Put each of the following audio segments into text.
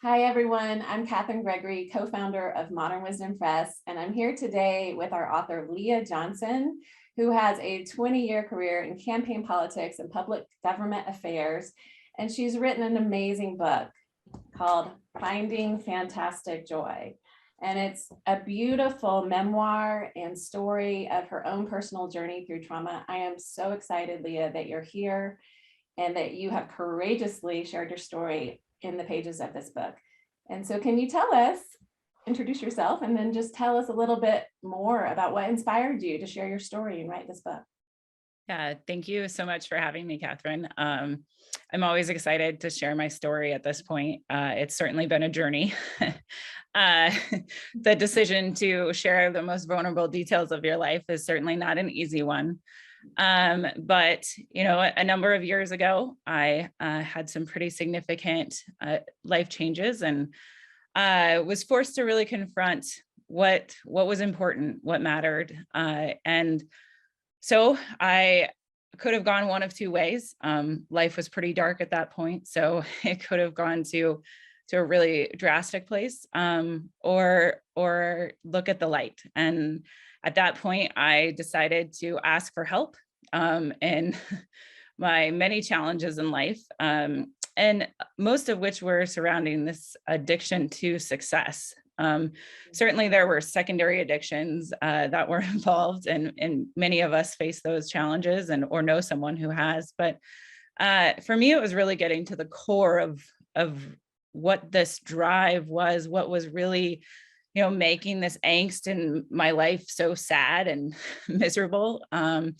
Hi, everyone. I'm Catherine Gregory, co-founder of Modern Wisdom Press, and I'm here today with our author, Leah Johnson, who has a 20-year career in campaign politics and public government affairs, and she's written an amazing book called Finding Fantastic Joy. And it's a beautiful memoir and story of her own personal journey through trauma. I am so excited, Leah, that you're here and that you have courageously shared your story in the pages of this book. And so can you introduce yourself, and then just tell us a little bit more about what inspired you to share your story and write this book? Yeah, thank you so much for having me, Catherine. I'm always excited to share my story at this point. It's certainly been a journey. uh, the decision to share the most vulnerable details of your life is certainly not an easy one. But, a number of years ago, I had some pretty significant life changes, and was forced to really confront what was important, what mattered. And so I could have gone one of two ways. Life was pretty dark at that point, so it could have gone to a really drastic place, or look at the light. And at that point, I decided to ask for help in my many challenges in life, and most of which were surrounding this addiction to success. Certainly there were secondary addictions that were involved, and many of us face those challenges or know someone who has. But for me, it was really getting to the core of what this drive was, what was really, making this angst in my life so sad and miserable. And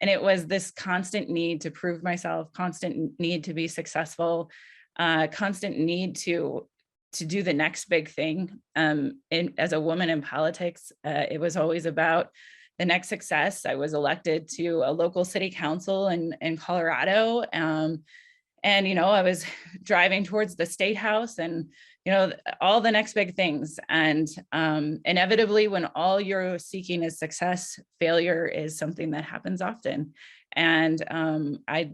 it was this constant need to prove myself, constant need to be successful, constant need to do the next big thing. As a woman in politics, it was always about the next success. I was elected to a local city council in Colorado. And I was driving towards the state house, and, all the next big things. And inevitably, when all you're seeking is success, failure is something that happens often. And I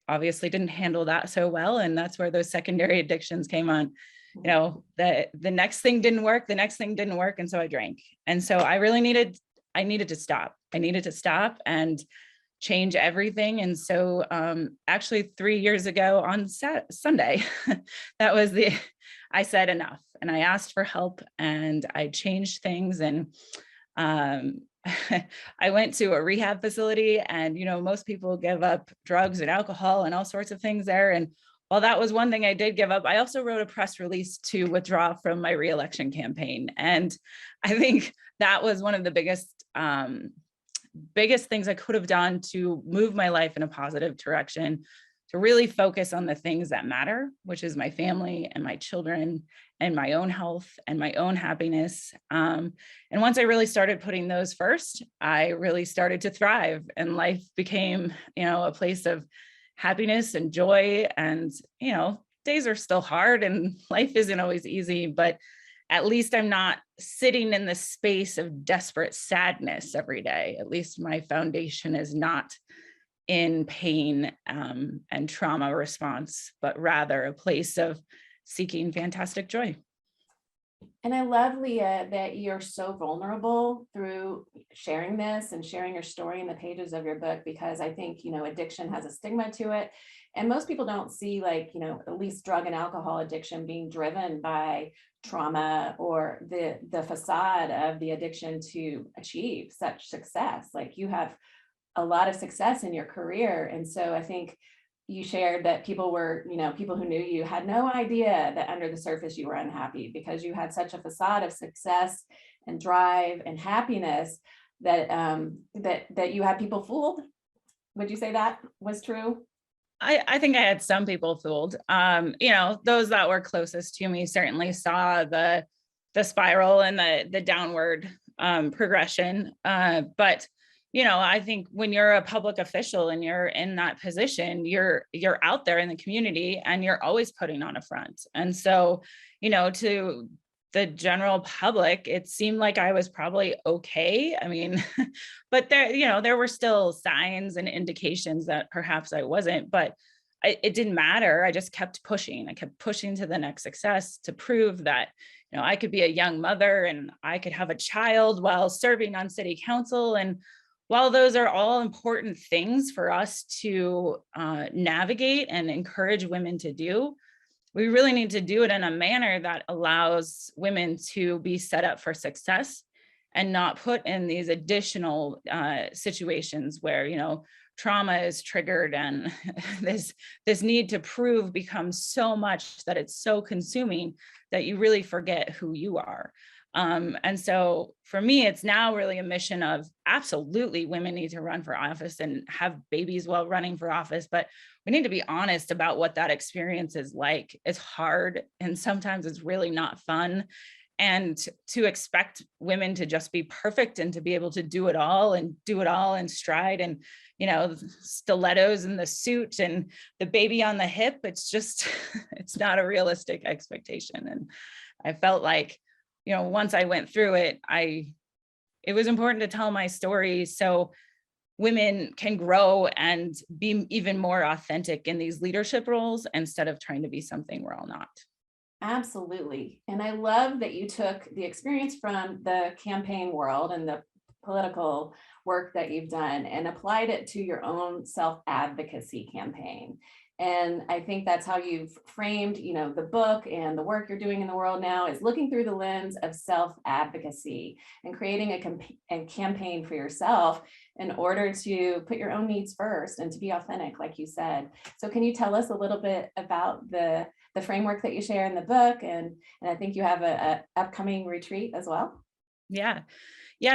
obviously didn't handle that so well. And that's where those secondary addictions came on. The next thing didn't work, the next thing didn't work. And so I drank. And so I needed to stop. I needed to stop and change everything. And so actually 3 years ago on Sunday, I said enough, and I asked for help, and I changed things. And I went to a rehab facility, and, most people give up drugs and alcohol and all sorts of things there. And while that was one thing I did give up, I also wrote a press release to withdraw from my reelection campaign. And I think that was one of the biggest things I could have done to move my life in a positive direction, to really focus on the things that matter, which is my family and my children and my own health and my own happiness. And once I really started putting those first, I really started to thrive, and life became, a place of happiness and joy. And, days are still hard and life isn't always easy, but at least I'm not sitting in the space of desperate sadness every day. At least my foundation is not in pain and trauma response, but rather a place of seeking fantastic joy. And I love, Leah, that you're so vulnerable through sharing this and sharing your story in the pages of your book, because I think, addiction has a stigma to it. And most people don't see, at least drug and alcohol addiction being driven by trauma or the facade of the addiction to achieve such success. Like, you have a lot of success in your career. And so I think you shared that people who knew you had no idea that under the surface you were unhappy, because you had such a facade of success and drive and happiness that that you had people fooled. Would you say that was true? I think I had some people fooled. Those that were closest to me certainly saw the spiral and the downward progression. But I think when you're a public official and you're in that position, you're out there in the community, and you're always putting on a front. And so, to the general public, it seemed like I was probably okay. I mean, but there were still signs and indications that perhaps I wasn't. But it didn't matter. I just kept pushing. I kept pushing to the next success to prove that, I could be a young mother and I could have a child while serving on city council. And while those are all important things for us to navigate and encourage women to do, we really need to do it in a manner that allows women to be set up for success and not put in these additional situations where, trauma is triggered and this need to prove becomes so much that it's so consuming that you really forget who you are. And so for me, it's now really a mission of absolutely women need to run for office and have babies while running for office, but we need to be honest about what that experience is like. It's hard and sometimes it's really not fun. And to expect women to just be perfect and to be able to do it all in stride and, stilettos in the suit and the baby on the hip, it's just, it's not a realistic expectation. And I felt like, once I went through it, it was important to tell my story so women can grow and be even more authentic in these leadership roles instead of trying to be something we're all not. Absolutely. And I love that you took the experience from the campaign world and the political work that you've done and applied it to your own self-advocacy campaign. And I think that's how you've framed, the book and the work you're doing in the world now is looking through the lens of self-advocacy and creating a campaign for yourself in order to put your own needs first and to be authentic, like you said. So can you tell us a little bit about the framework that you share in the book? And I think you have a upcoming retreat as well. Yeah.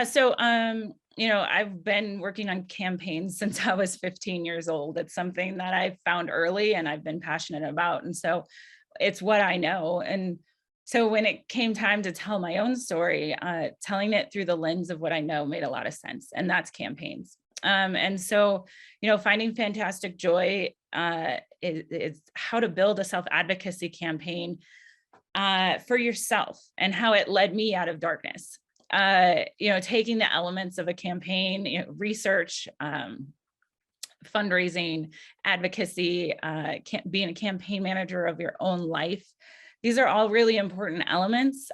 So, I've been working on campaigns since I was 15 years old. It's something that I found early and I've been passionate about. And so it's what I know. And so when it came time to tell my own story, telling it through the lens of what I know made a lot of sense. And that's campaigns. And so, finding fantastic joy is how to build a self-advocacy campaign for yourself and how it led me out of darkness. Taking the elements of a campaign, research, fundraising, advocacy, being a campaign manager of your own life. These are all really important elements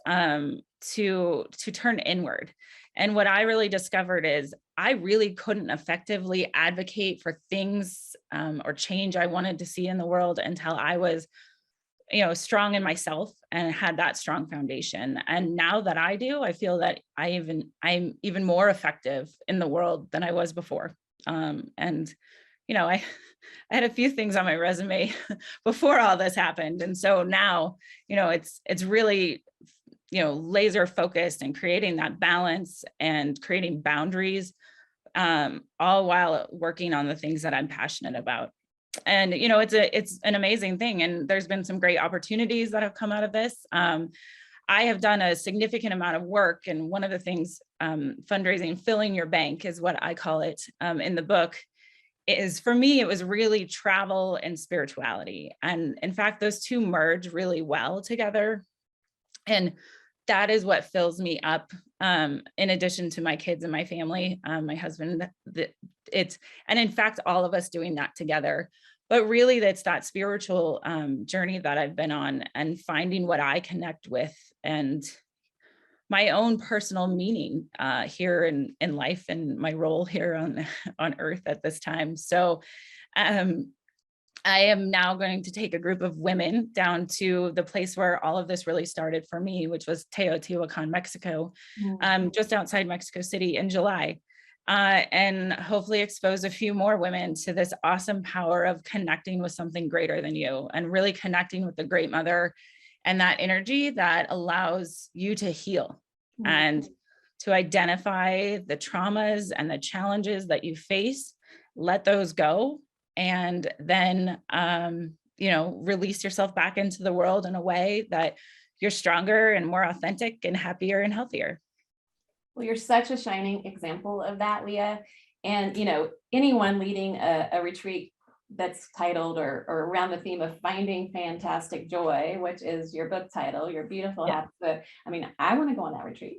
to turn inward. And what I really discovered is I really couldn't effectively advocate for things or change I wanted to see in the world until I was strong in myself and had that strong foundation. And now that I do, I feel that I'm even more effective in the world than I was before. I had a few things on my resume before all this happened. And so now, it's really, laser focused and creating that balance and creating boundaries, all while working on the things that I'm passionate about. And, it's an amazing thing. And there's been some great opportunities that have come out of this. I have done a significant amount of work. And one of the things, fundraising, filling your bank is what I call it in the book, is for me, it was really travel and spirituality. And in fact, those two merge really well together. And that is what fills me up. In addition to my kids and my family, my husband, and in fact, all of us doing that together. But really, that's that spiritual journey that I've been on and finding what I connect with and my own personal meaning here in life and my role here on earth at this time. So I am now going to take a group of women down to the place where all of this really started for me, which was Teotihuacan, Mexico, just outside Mexico City in July. And hopefully expose a few more women to this awesome power of connecting with something greater than you and really connecting with the Great Mother and that energy that allows you to heal and to identify the traumas and the challenges that you face, let those go, and then, release yourself back into the world in a way that you're stronger and more authentic and happier and healthier. Well, you're such a shining example of that, Leah. And, anyone leading a retreat that's titled or around the theme of finding fantastic joy, which is your book title, your beautiful happy book. I mean, I want to go on that retreat.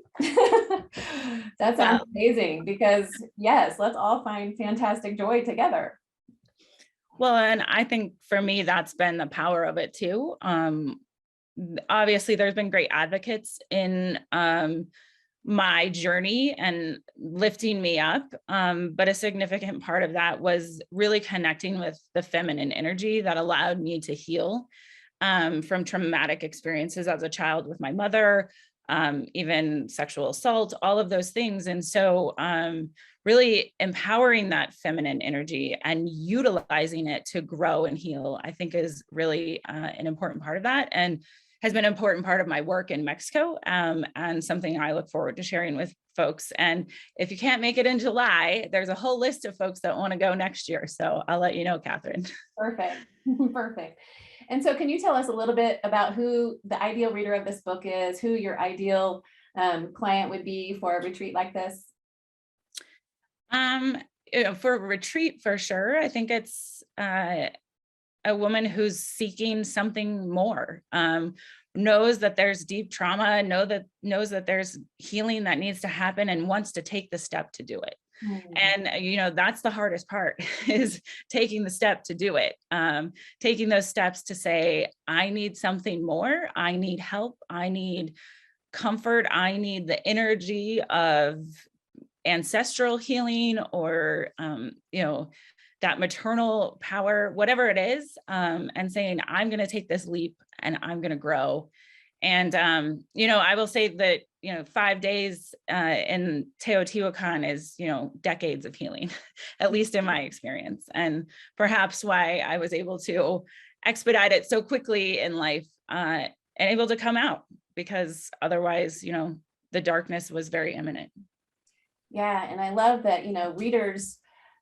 That sounds amazing because yes, let's all find fantastic joy together. Well, and I think for me, that's been the power of it too. Obviously there's been great advocates in my journey and lifting me up. But a significant part of that was really connecting with the feminine energy that allowed me to heal from traumatic experiences as a child with my mother, even sexual assault, all of those things. And so really empowering that feminine energy and utilizing it to grow and heal, I think is really an important part of that, and has been an important part of my work in Mexico, and something I look forward to sharing with folks. And if you can't make it in July, there's a whole list of folks that want to go next year. So I'll let you know, Catherine. Perfect. Perfect. And so can you tell us a little bit about who the ideal reader of this book is, who your ideal client would be for a retreat like this? For a retreat, for sure. I think it's a woman who's seeking something more, knows that there's deep trauma, knows that there's healing that needs to happen, and wants to take the step to do it. And that's the hardest part, is taking the step to do it. Taking those steps to say, I need something more, I need help, I need comfort, I need the energy of ancestral healing, or that maternal power, whatever it is, and saying, I'm going to take this leap and I'm going to grow. And I will say that 5 days in Teotihuacan is decades of healing, at least in my experience, and perhaps why I was able to expedite it so quickly in life, and able to come out, because otherwise the darkness was very imminent. Yeah, and I love that readers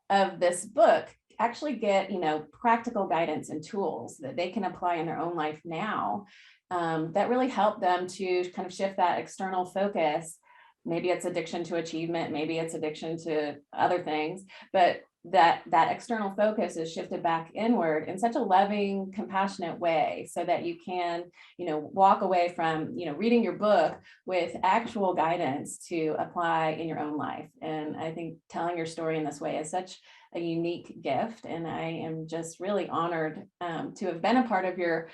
of this book actually get practical guidance and tools that they can apply in their own life now, that really help them to kind of shift that external focus. Maybe it's addiction to achievement, maybe it's addiction to other things, but that external focus is shifted back inward in such a loving, compassionate way, so that you can walk away from reading your book with actual guidance to apply in your own life. And I think telling your story in this way is such a unique gift, and I am just really honored to have been a part of your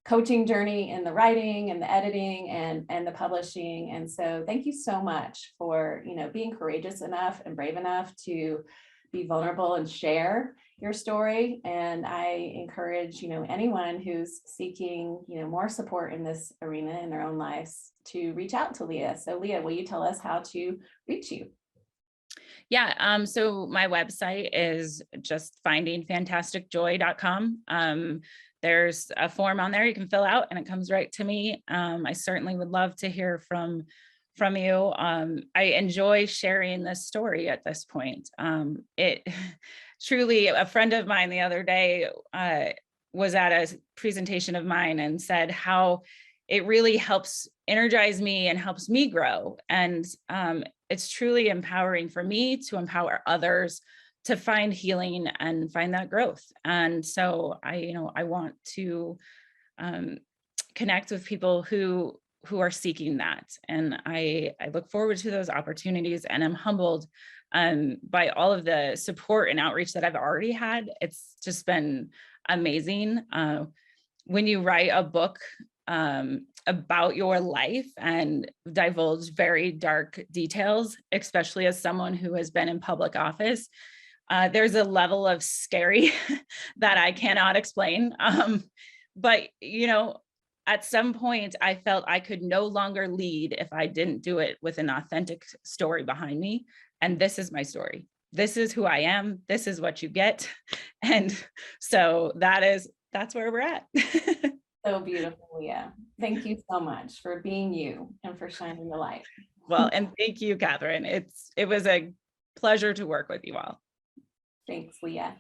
coaching journey in the writing and the editing and the publishing. And so thank you so much for being courageous enough and brave enough to be vulnerable and share your story. And I encourage anyone who's seeking more support in this arena in their own lives to reach out to Leah. So Leah, will you tell us how to reach you? Yeah, so my website is just findingfantasticjoy.com. There's a form on there you can fill out, and it comes right to me. I certainly would love to hear from you. I enjoy sharing this story at this point. It truly, a friend of mine the other day was at a presentation of mine and said how it really helps energize me and helps me grow. And it's truly empowering for me to empower others to find healing and find that growth. And so I want to connect with people who are seeking that. And I look forward to those opportunities, and I'm humbled by all of the support and outreach that I've already had. It's just been amazing. When you write a book about your life and divulge very dark details, especially as someone who has been in public office, there's a level of scary that I cannot explain. But at some point I felt I could no longer lead if I didn't do it with an authentic story behind me. And this is my story. This is who I am. This is what you get. And so that's where we're at. So beautiful, Leah. Thank you so much for being you and for shining the light. Well, and thank you, Catherine. It was a pleasure to work with you all. Thanks, Leah.